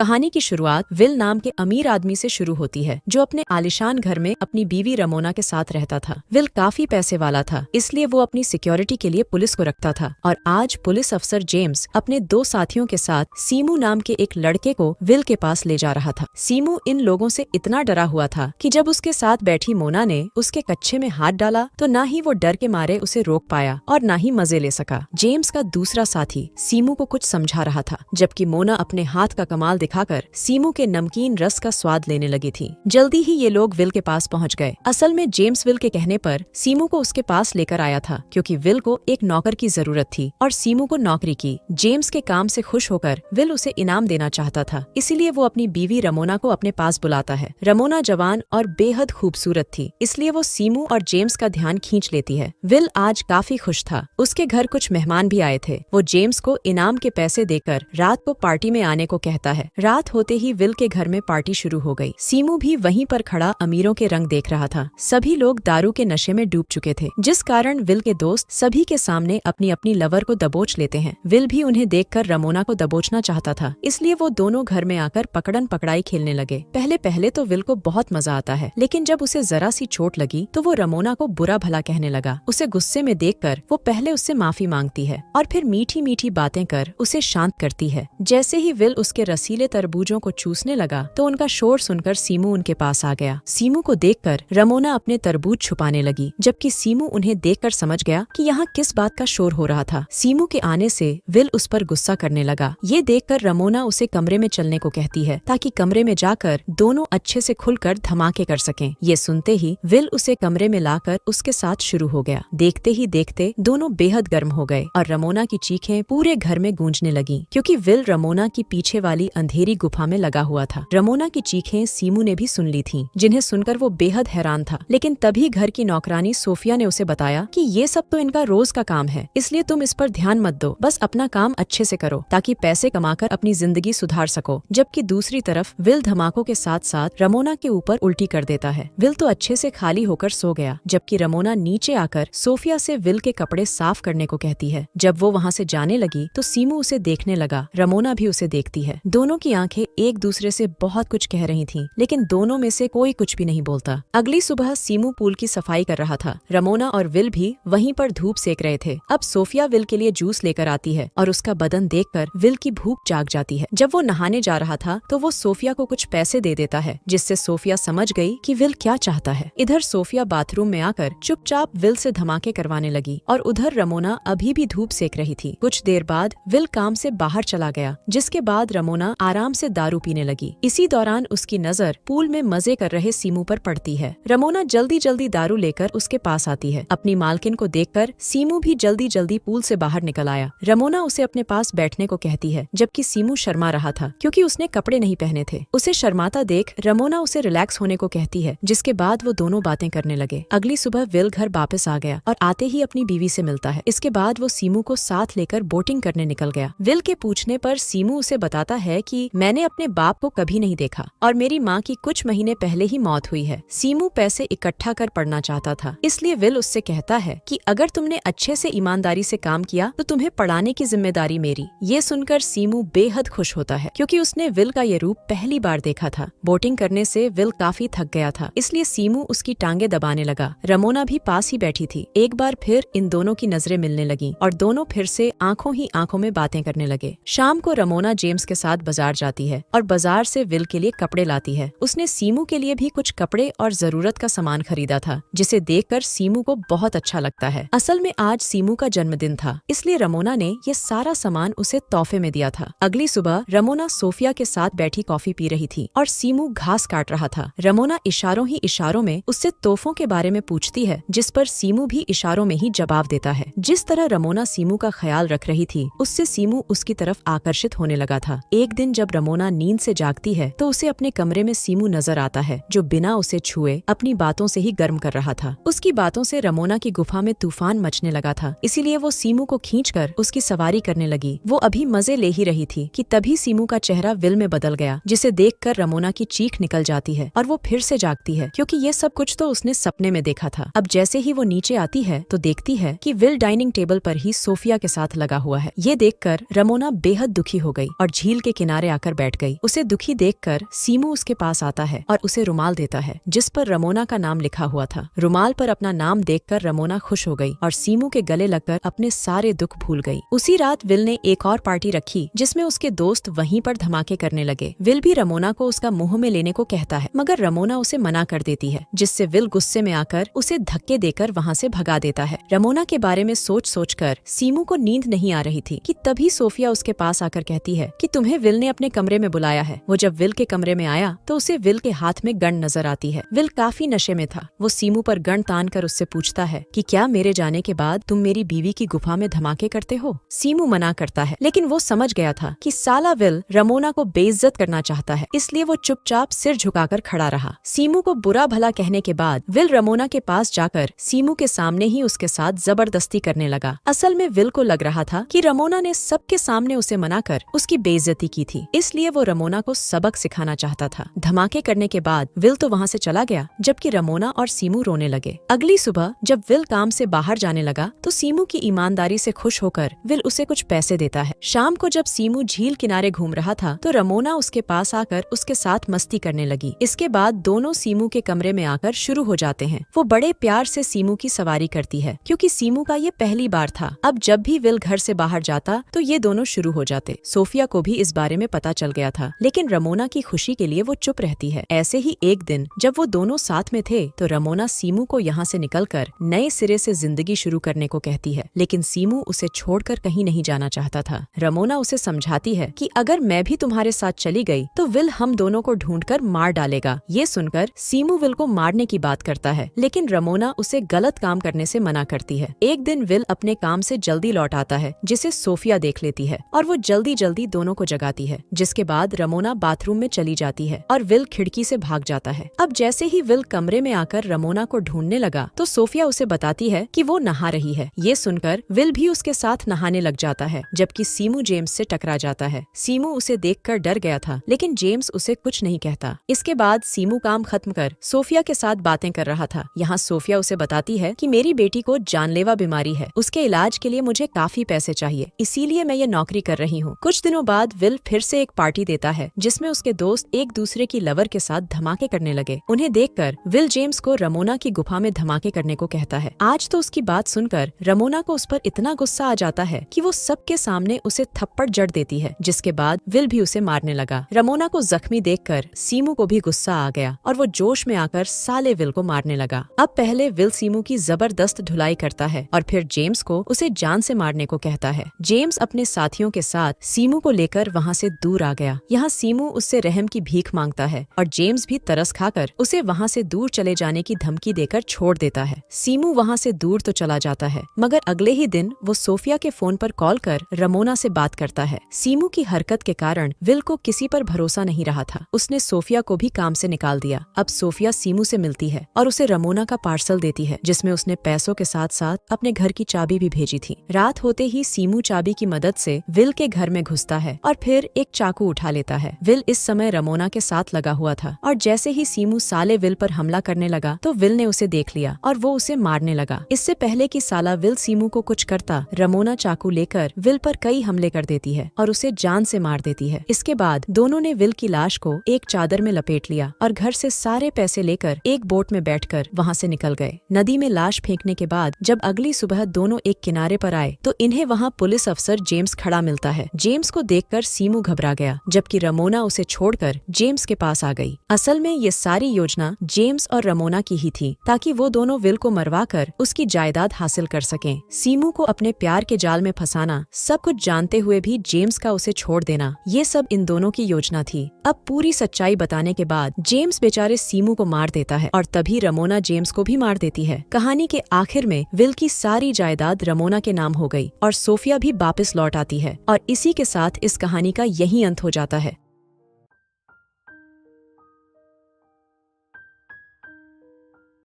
कहानी की शुरुआत विल नाम के अमीर आदमी से शुरू होती है, जो अपने आलिशान घर में अपनी बीवी रमोना के साथ रहता था। विल काफी पैसे वाला था, इसलिए वो अपनी सिक्योरिटी के लिए पुलिस को रखता था। और आज पुलिस अफसर जेम्स अपने 2 साथियों के साथ सीमू नाम के एक लड़के को विल के पास ले जा रहा था। सीमू इन लोगों से इतना डरा हुआ था कि जब उसके साथ बैठी मोना ने उसके कच्छे में हाथ डाला तो न ही वो डर के मारे उसे रोक पाया और न ही मजे ले सका। जेम्स का दूसरा साथी सीमू को कुछ समझा रहा था, जबकि मोना अपने हाथ का कमाल दिखाकर सीमू के नमकीन रस का स्वाद लेने लगी थी। जल्दी ही ये लोग विल के पास पहुंच गए। असल में जेम्स विल के कहने पर सीमू को उसके पास लेकर आया था, क्योंकि विल को एक नौकर की जरूरत थी और सीमू को नौकरी की। जेम्स के काम से खुश होकर विल उसे इनाम देना चाहता था, इसीलिए वो अपनी बीवी रमोना को अपने पास बुलाता है। रमोना जवान और बेहद खूबसूरत थी, इसलिए वो सीमू और जेम्स का ध्यान खींच लेती है। विल आज काफी खुश था। उसके घर कुछ मेहमान भी आए थे। वो जेम्स को इनाम के पैसे देकर रात को पार्टी में आने को कहता है। रात होते ही विल के घर में पार्टी शुरू हो गई। सीमू भी वहीं पर खड़ा अमीरों के रंग देख रहा था। सभी लोग दारू के नशे में डूब चुके थे, जिस कारण विल के दोस्त सभी के सामने अपनी अपनी लवर को दबोच लेते हैं। विल भी उन्हें देखकर रमोना को दबोचना चाहता था, इसलिए वो दोनों घर में आकर पकड़न पकड़ाई खेलने लगे। पहले पहले तो विल को बहुत मजा आता है, लेकिन जब उसे जरा सी चोट लगी तो वो रमोना को बुरा भला कहने लगा। उसे गुस्से में देखकर वो पहले उससे माफी मांगती है और फिर मीठी मीठी बातें कर उसे शांत करती है। जैसे ही विल उसके रसीले तरबूजों को चूसने लगा तो उनका शोर सुनकर सीमू उनके पास आ गया। सीमू को देखकर रमोना अपने तरबूज छुपाने लगी, जबकि सीमू उन्हें देखकर समझ गया कि यहाँ किस बात का शोर हो रहा था। सीमू के आने से विल उस पर गुस्सा करने लगा। ये देखकर रमोना उसे कमरे में चलने को कहती है, ताकि कमरे में जाकर दोनों अच्छे से खुलकर धमाके कर सकें। ये सुनते ही विल उसे कमरे में लाकर उसके साथ शुरू हो गया। देखते ही देखते दोनों बेहद गर्म हो गए और रमोना की चीखें पूरे घर में गूंजने लगी, क्योंकि विल रमोना की पीछे वाली अंधेरी गुफा में लगा हुआ था। रमोना की चीखें सीमू ने भी सुन ली थीं, जिन्हें सुनकर वो बेहद हैरान था। लेकिन तभी घर की नौकरानी सोफिया ने उसे बताया कि ये सब तो इनका रोज का काम है, इसलिए तुम इस पर ध्यान मत दो, बस अपना काम अच्छे से करो ताकि पैसे कमाकर अपनी जिंदगी सुधार सको। जबकि दूसरी तरफ विल धमाकों के साथ साथ रमोना के ऊपर उल्टी कर देता है। विल तो अच्छे से खाली होकर सो गया, जबकि रमोना नीचे आकर सोफिया से विल के कपड़े साफ करने को कहती है। जब वो वहाँ से जाने लगी तो सीमू उसे देखने लगा। रमोना भी उसे देखती है। दोनों की आंखें एक दूसरे से बहुत कुछ कह रही थीं, लेकिन दोनों में से कोई कुछ भी नहीं बोलता। अगली सुबह सीमू पूल की सफाई कर रहा था। रमोना और विल भी वहीं पर धूप सेक रहे थे। अब सोफिया विल के लिए जूस लेकर आती है और उसका बदन देखकर विल की भूख जाग जाती है। जब वो नहाने जा रहा था तो वो सोफिया को कुछ पैसे दे देता है, जिससे सोफिया समझ गई कि विल क्या चाहता है। इधर सोफिया बाथरूम में आकर चुपचाप विल से धमाके करवाने लगी और उधर रमोना अभी भी धूप सेक रही थी। कुछ देर बाद विल काम से बाहर चला गया, जिसके बाद रमोना आराम से दारू पीने लगी। इसी दौरान उसकी नजर पूल में मजे कर रहे सीमू पर पड़ती है। रमोना जल्दी जल्दी दारू लेकर उसके पास आती है। अपनी मालकिन को देखकर सीमू भी जल्दी जल्दी पूल से बाहर निकल आया। रमोना उसे अपने पास बैठने को कहती है, जबकि सीमू शर्मा रहा था, क्योंकि उसने कपड़े नहीं पहने थे। उसे शर्माता देख रमोना उसे रिलैक्स होने को कहती है, जिसके बाद वो दोनों बातें करने लगे। अगली सुबह विल घर वापस आ गया और आते ही अपनी बीवी से मिलता है। इसके बाद वो सीमू को साथ लेकर बोटिंग करने निकल गया। विल के पूछने पर सीमू उसे बताता है कि मैंने अपने बाप को कभी नहीं देखा और मेरी माँ की कुछ महीने पहले ही मौत हुई है। सीमू पैसे इकट्ठा कर पढ़ना चाहता था, इसलिए विल उससे कहता है कि अगर तुमने अच्छे से ईमानदारी से काम किया तो तुम्हें पढ़ाने की जिम्मेदारी मेरी। ये सुनकर सीमू बेहद खुश होता है, क्योंकि उसने विल का ये रूप पहली बार देखा था। बोटिंग करने से विल काफी थक गया था, इसलिए सीमू उसकी टांगे दबाने लगा। रमोना भी पास ही बैठी थी। एक बार फिर इन दोनों की नजरें मिलने लगी और दोनों फिर से आंखों ही आंखों में बातें करने लगे। शाम को रमोना जेम्स के साथ बाजार जाती है और बाजार से विल के लिए कपड़े लाती है। उसने सीमू के लिए भी कुछ कपड़े और जरूरत का सामान खरीदा था, जिसे देखकर सीमू को बहुत अच्छा लगता है। असल में आज सीमू का जन्मदिन था, इसलिए रमोना ने ये सारा सामान उसे तोहफे में दिया था। अगली सुबह रमोना सोफिया के साथ बैठी कॉफी पी रही थी और सीमू घास काट रहा था। रमोना इशारों ही इशारों में उससे तोहफों के बारे में पूछती है, जिस पर सीमू भी इशारों में ही जवाब देता है। जिस तरह रमोना सीमू का ख्याल रख रही थी, उससे सीमू उसकी तरफ आकर्षित होने लगा था। एक दिन जब रमोना नींद से जागती है तो उसे अपने कमरे में सीमू नजर आता है, जो बिना उसे छुए अपनी बातों से ही गर्म कर रहा था। उसकी बातों से रमोना की गुफा में तूफान मचने लगा था, इसीलिए वो सीमू को खींचकर उसकी सवारी करने लगी। वो अभी मजे ले ही रही थी कि तभी सीमू का चेहरा विल में बदल गया, जिसे देखकर रमोना की चीख निकल जाती है और वो फिर से जागती है, क्योंकि ये सब कुछ तो उसने सपने में देखा था। अब जैसे ही वो नीचे आती है तो देखती है कि विल डाइनिंग टेबल पर ही सोफिया के साथ लगा हुआ है। ये देखकर रमोना बेहद दुखी हो गई और झील के किनारे आकर बैठ गई। उसे दुखी देखकर सीमू उसके पास आता है और उसे रुमाल देता है जिस पर रमोना का नाम लिखा हुआ था। रुमाल पर अपना नाम देखकर रमोना खुश हो गई और सीमू के गले लगकर अपने सारे दुख भूल गई। उसी रात विल ने एक और पार्टी रखी जिसमें उसके दोस्त वहीं पर धमाके करने लगे। विल भी रमोना को उसका मुंह में लेने को कहता है मगर रमोना उसे मना कर देती है, जिससे विल गुस्से में आकर उसे धक्के देकर वहाँ से भगा देता है। रमोना के बारे में सोच सोचकर सीमू को नींद नहीं आ रही थी कि तभी सोफिया उसके पास आकर कहती है कि तुम्हें विल ने अपने कमरे में बुलाया है। वो जब विल के कमरे में आया तो उसे विल के हाथ में गन नजर आती है। विल काफी नशे में था। वो सीमू पर गन तान कर उससे पूछता है कि क्या मेरे जाने के बाद तुम मेरी बीवी की गुफा में धमाके करते हो? सीमू मना करता है, लेकिन वो समझ गया था कि साला विल रमोना को बेइज्जत करना चाहता है, इसलिए वो चुपचाप सिर झुकाकर खड़ा रहा। सीमू को बुरा भला कहने के बाद विल रमोना के पास जाकर सीमू के सामने ही उसके साथ जबरदस्ती करने लगा। असल में विल को लग रहा था कि रमोना ने सबके सामने उसे मनाकर उसकी बेइज्जती की थी, इसलिए वो रमोना को सबक सिखाना चाहता था। धमाके करने के बाद विल तो वहाँ से चला गया, जबकि रमोना और सीमू रोने लगे। अगली सुबह जब विल काम से बाहर जाने लगा तो सीमू की ईमानदारी से खुश होकर विल उसे कुछ पैसे देता है। शाम को जब सीमू झील किनारे घूम रहा था तो रमोना उसके पास आकर उसके साथ मस्ती करने लगी। इसके बाद दोनों सीमू के कमरे में आकर शुरू हो जाते हैं। वो बड़े प्यार से सीमू की सवारी करती है क्योंकि सीमू का ये पहली बार था। अब जब भी विल घर से बाहर जाता तो ये दोनों शुरू हो जाते। सोफिया को भी इस बारे में पता चल गया था, लेकिन रमोना की खुशी के लिए वो चुप रहती है। ऐसे ही एक दिन जब वो दोनों साथ में थे तो रमोना सीमू को यहाँ से निकलकर नए सिरे से जिंदगी शुरू करने को कहती है, लेकिन सीमू उसे छोड़कर कहीं नहीं जाना चाहता था। रमोना उसे समझाती है कि अगर मैं भी तुम्हारे साथ चली गई तो विल हम दोनों को ढूंढकर मार डालेगा। ये सुनकर सीमू विल को मारने की बात करता है, लेकिन रमोना उसे गलत काम करने से मना करती है। एक दिन विल अपने काम से जल्दी लौट आता है, जिसे सोफिया देख लेती है और वो जल्दी जल्दी दोनों को जगाती है, जिसके बाद रमोना बाथरूम में चली जाती है और विल खिड़की से भाग जाता है। अब जैसे ही विल कमरे में आकर रमोना को ढूंढने लगा तो सोफिया उसे बताती है कि वो नहा रही है। ये सुनकर विल भी उसके साथ नहाने लग जाता है, जबकि सीमू जेम्स से टकरा जाता है। सीमू उसे देखकर डर गया था, लेकिन जेम्स उसे कुछ नहीं कहता। इसके बाद सीमू काम खत्म कर सोफिया के साथ बातें कर रहा था। यहाँ सोफिया उसे बताती है कि मेरी बेटी को जानलेवा बीमारी है, उसके इलाज के लिए मुझे काफी पैसे चाहिए, इसीलिए मैं ये नौकरी कर रही हूँ। कुछ दिनों बाद विल फिर से एक पार्टी देता है जिसमें उसके दोस्त एक दूसरे की लवर के साथ धमाके करने लगे। उन्हें देखकर विल जेम्स को रमोना की गुफा में धमाके करने को कहता है। आज तो उसकी बात सुनकर रमोना को उस पर इतना गुस्सा आ जाता है कि वो सबके सामने उसे थप्पड़ जड़ देती है, जिसके बाद विल भी उसे मारने लगा। रमोना को जख्मी देखकर सीमू को भी गुस्सा आ गया और वो जोश में आकर साले विल को मारने लगा। अब पहले विल सीमू की जबरदस्त धुलाई करता है और फिर जेम्स को उसे जान से मारने को कहता है। जेम्स अपने साथियों के साथ सीमू को लेकर वहाँ से दूर आ गया। यहाँ सीमू उससे रहम की भीख मांगता है और जेम्स भी तरस खाकर उसे वहाँ से दूर चले जाने की धमकी देकर छोड़ देता है। सीमू वहाँ से दूर तो चला जाता है, मगर अगले ही दिन वो सोफिया के फोन पर कॉल कर रमोना से बात करता है। सीमू की हरकत के कारण विल को किसी पर भरोसा नहीं रहा था। उसने सोफिया को भी काम से निकाल दिया। अब सोफिया सीमू से मिलती है और उसे रमोना का पार्सल देती है, जिसमें उसने पैसों के साथ साथ अपने घर की चाबी भी भेजी थी। रात होते ही सीमू चाबी की मदद से विल के घर में घुसता है और फिर एक चाकू उठा लेता है। विल इस समय रमोना के साथ लगा हुआ था और जैसे ही सीमू साले विल पर हमला करने लगा तो विल ने उसे देख लिया और वो उसे मारने लगा। इससे पहले कि साला विल सीमू को कुछ करता, रमोना चाकू लेकर विल पर कई हमले कर देती है और उसे जान से मार देती है। इसके बाद दोनों ने विल की लाश को एक चादर में लपेट लिया और घर से सारे पैसे लेकर एक बोट में बैठकर वहाँ से निकल गए। नदी में लाश फेंकने के बाद जब अगली सुबह दोनों एक किनारे पर आए तो इन्हें वहाँ पुलिस अफसर जेम्स खड़ा मिलता है। जेम्स को देखकर सीमू घबरा गया, जबकि रमोना उसे छोड़कर जेम्स के पास आ गई। असल में ये सारी योजना जेम्स और रमोना की ही थी, ताकि वो दोनों विल को मरवा कर उसकी जायदाद हासिल कर सकें। सीमू को अपने प्यार के जाल में फंसाना, सब कुछ जानते हुए भी जेम्स का उसे छोड़ देना, ये सब इन दोनों की योजना थी। अब पूरी सच्चाई बताने के बाद जेम्स बेचारे सीमू को मार देता है और तभी रमोना जेम्स को भी मार देती है। कहानी के आखिर में विल की सारी जायदाद रमोना के नाम हो गई और सोफिया भी वापस लौट आती है और इसी के साथ इस कहानी का यही अंत हो जाता है।